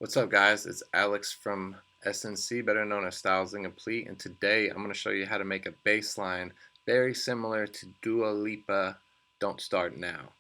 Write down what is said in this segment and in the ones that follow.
What's up, guys? It's Alex from SNC, better known as Styles Incomplete, and today I'm going to show you how to make a bass line very similar to Dua Lipa, Don't Start Now.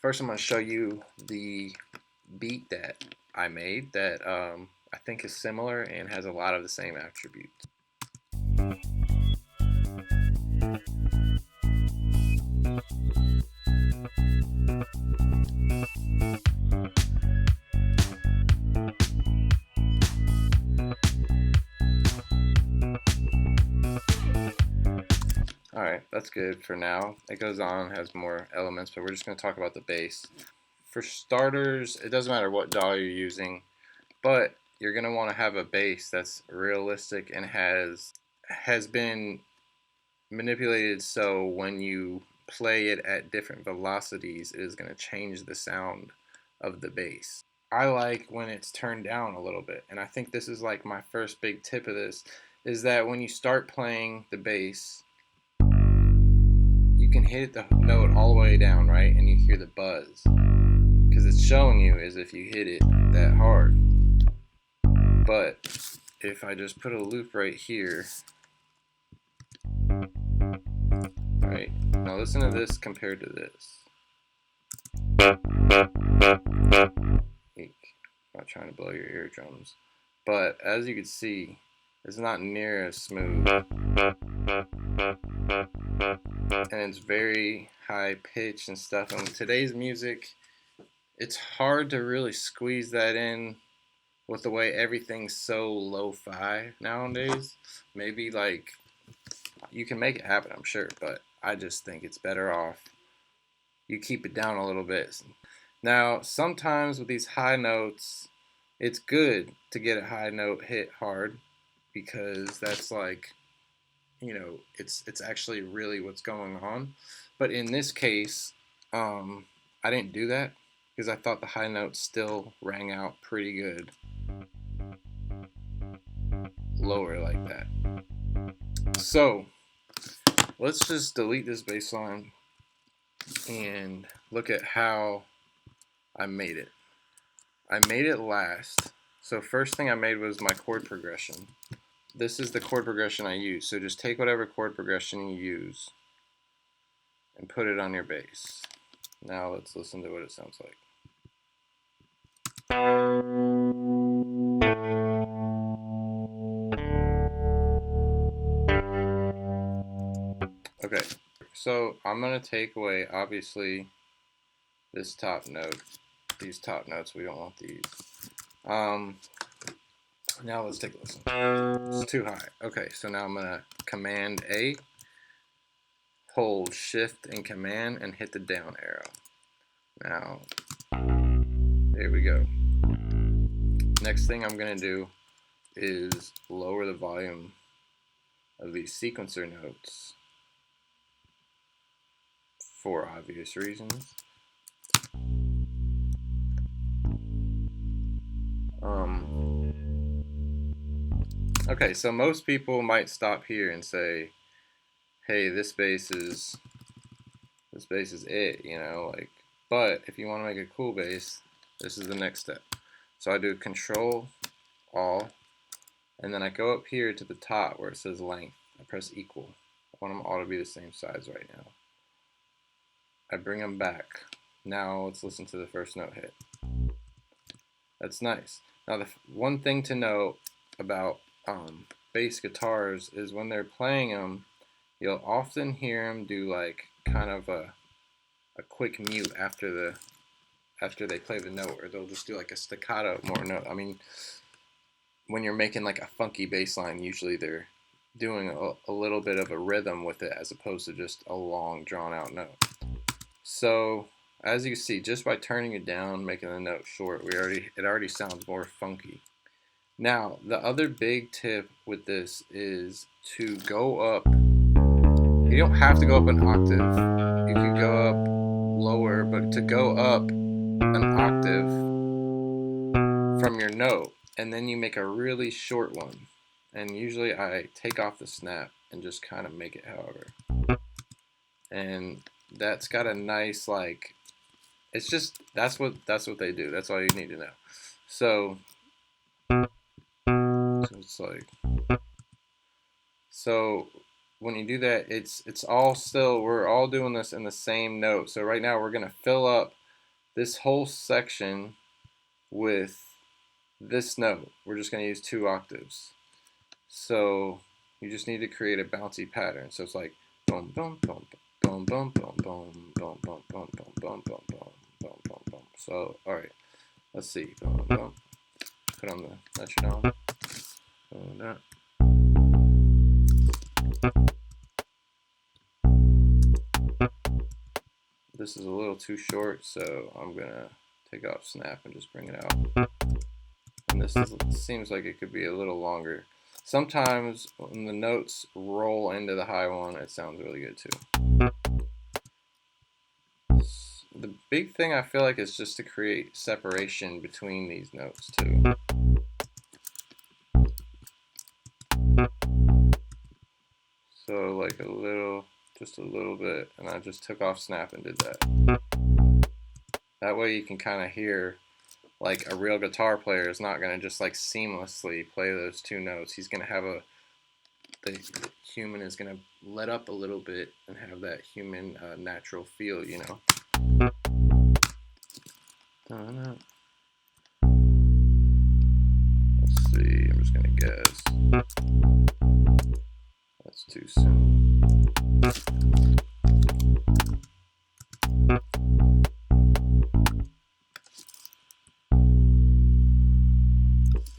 First, I'm going to show you the beat that I made that I think is similar and has a lot of the same attributes. Alright, that's good for now. It goes on, has more elements, but we're just going to talk about the bass. For starters, it doesn't matter what DAW you're using, but you're going to want to have a bass that's realistic and has been manipulated so when you play it at different velocities, it is going to change the sound of the bass. I like when it's turned down a little bit, and I think this is like my first big tip of this, is that when you start playing the bass, you can hit the note all the way down, right? And you hear the buzz. Because it's showing you as if you hit it that hard. But if I just put a loop right here, right? Now listen to this compared to this. I'm not trying to blow your eardrums. But as you can see, it's not near as smooth. And it's very high pitched and stuff. And today's music, it's hard to really squeeze that in with the way everything's so lo-fi nowadays. Maybe like you can make it happen, I'm sure, but I just think it's better off you keep it down a little bit. Now, sometimes with these high notes, it's good to get a high note hit hard because that's like, you know, it's actually really what's going on. But in this case, I didn't do that because I thought the high note still rang out pretty good lower like that. So let's just delete this bass line and look at how I made it. I made it last. So first thing I made was my chord progression. This is the chord progression I use. So just take whatever chord progression you use and put it on your bass. Now let's listen to what it sounds like. Okay, so I'm going to take away, obviously, this top note. These top notes, we don't want these. Now let's take a listen. It's too high. Okay, so now I'm going to Command A, hold Shift and Command, and hit the down arrow. Now, there we go. Next thing I'm going to do is lower the volume of these sequencer notes for obvious reasons. Okay, so most people might stop here and say, hey, this bass is it, you know, like, but if you want to make a cool bass, this is the next step. So I do Control All, and then I go up here to the top where it says length. I press equal. I want them all to be the same size right now. I bring them back. Now let's listen to the first note hit. That's nice. Now the one thing to know about bass guitars is when they're playing them, you'll often hear them do like kind of a quick mute after they play the note, or they'll just do like a staccato more note. I mean, when you're making like a funky bass line, usually they're doing a little bit of a rhythm with it as opposed to just a long drawn out note. So as you see, just by turning it down, making the note short, it already sounds more funky. Now, the other big tip with this is to go up. You don't have to go up an octave. You can go up lower, but to go up an octave from your note, and then you make a really short one. And usually I take off the snap and just kind of make it however. And that's got a nice, like, it's just, that's what they do. That's all you need to know. So it's like, so when you do that, it's all still, we're all doing this in the same note. So right now we're gonna fill up this whole section with this note. We're just gonna use 2 octaves. So you just need to create a bouncy pattern. So it's like boom, boom, boom, boom, boom, boom, boom, boom, boom, boom, boom, boom, boom, boom, boom, boom, boom. So all right, let's see. Boom, boom. Put on the metronome. Boom, that. This is a little too short, so I'm gonna take off snap and just bring it out. And this seems like it could be a little longer. Sometimes when the notes roll into the high one, it sounds really good too. The big thing I feel like is just to create separation between these notes too. So like a little, just a little bit, and I just took off snap and did that. That way you can kind of hear, like a real guitar player is not going to just like seamlessly play those 2 notes. He's going to have the human is going to let up a little bit and have that human natural feel, you know. Let's see, I'm just going to guess. That's too soon.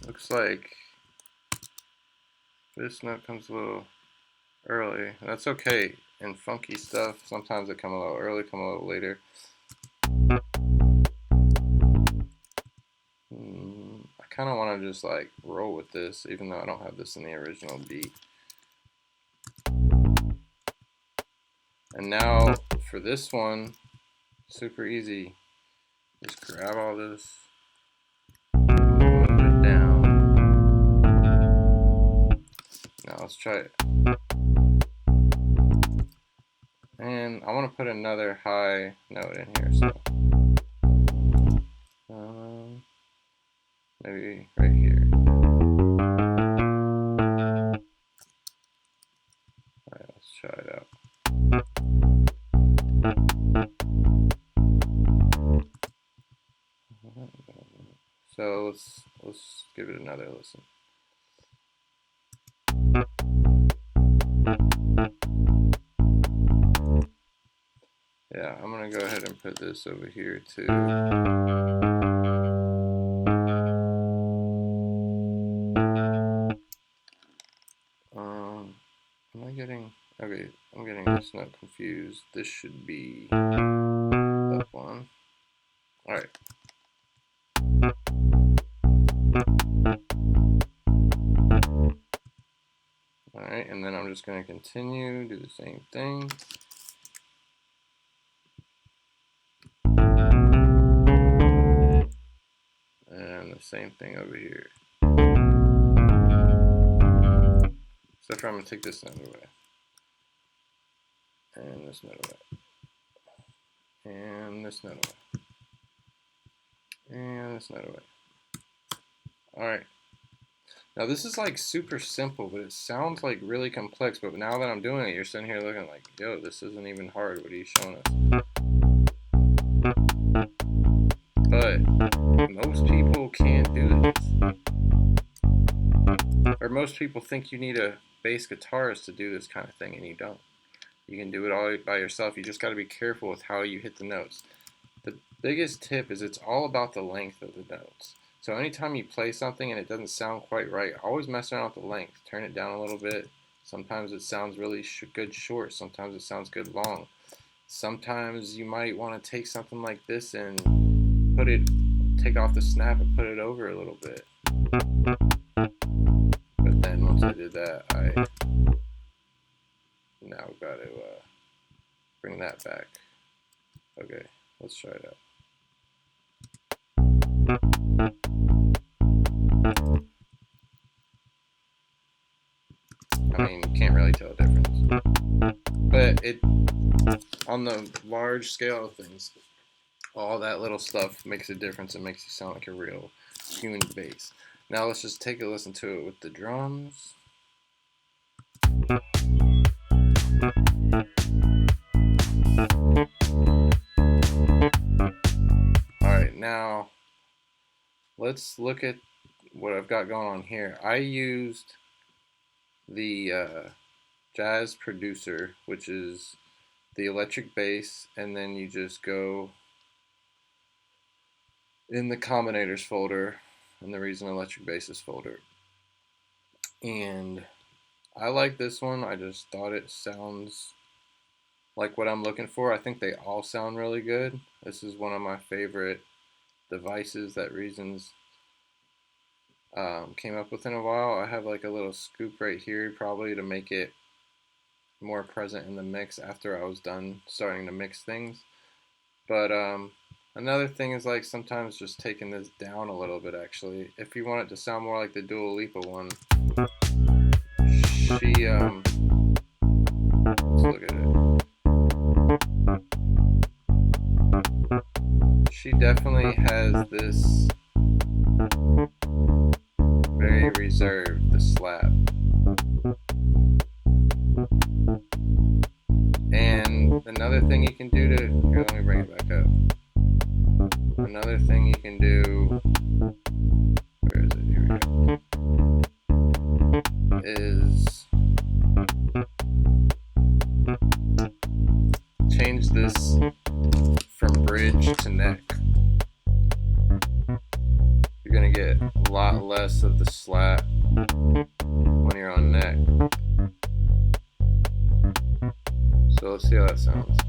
Looks like this note comes a little early. That's okay. In funky stuff, sometimes it come a little early, come a little later. I kind of want to just like roll with this, even though I don't have this in the original beat. And now for this one, super easy. Just grab all this, move it down. Now let's try it. And I want to put another high note in here, so maybe right here. Alright, let's try it out. So let's give it another listen. Yeah, I'm gonna go ahead and put this over here too. Am I getting, okay, I'm getting this note confused. This should be up one. Alright. Alright, and then I'm just going to continue, do the same thing. And the same thing over here. Except for I'm going to take this note away. And this note away. And this note away. And this note away. Alright. Now this is like super simple, but it sounds like really complex. But now that I'm doing it, you're sitting here looking like, yo, this isn't even hard. What are you showing us? But most people can't do this. Or most people think you need a bass guitarist to do this kind of thing, and you don't. You can do it all by yourself. You just got to be careful with how you hit the notes. The biggest tip is it's all about the length of the notes. So anytime you play something and it doesn't sound quite right, always mess around with the length. Turn it down a little bit. Sometimes it sounds really good short. Sometimes it sounds good long. Sometimes you might want to take something like this and take off the snap and put it over a little bit. But then once I did that, I now got to bring that back. Okay, let's try it out. I mean, you can't really tell a difference. But on the large scale of things, all that little stuff makes a difference and makes you sound like a real tuned bass. Now let's just take a listen to it with the drums. Alright, now let's look at what I've got going on here. I used the Jazz Producer, which is the electric bass, and then you just go in the combinators folder in the Reason Electric Basses folder. And I like this one. I just thought it sounds like what I'm looking for. I think they all sound really good. This is one of my favorite devices that Reason's came up with in a while. I have like a little scoop right here probably to make it more present in the mix after I was done starting to mix things. But another thing is like sometimes just taking this down a little bit actually. If you want it to sound more like the Lipa one, she let's look at it. She definitely has this very reserved, the slap. And another thing you can do to, here, let me bring it back up. Another thing you can do, where is it? Here we go. Is change this from bridge to neck. You're gonna get a lot less of the slap when you're on neck. So let's see how that sounds.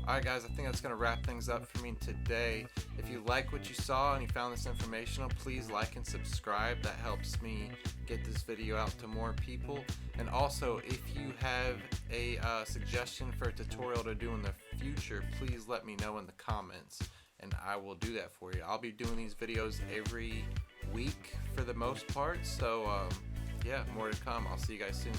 Alright guys, I think that's going to wrap things up for me today. If you like what you saw and you found this informational, please like and subscribe. That helps me get this video out to more people. And also, if you have a suggestion for a tutorial to do in the future, please let me know in the comments and I will do that for you. I'll be doing these videos every week for the most part, so yeah, more to come. I'll see you guys soon.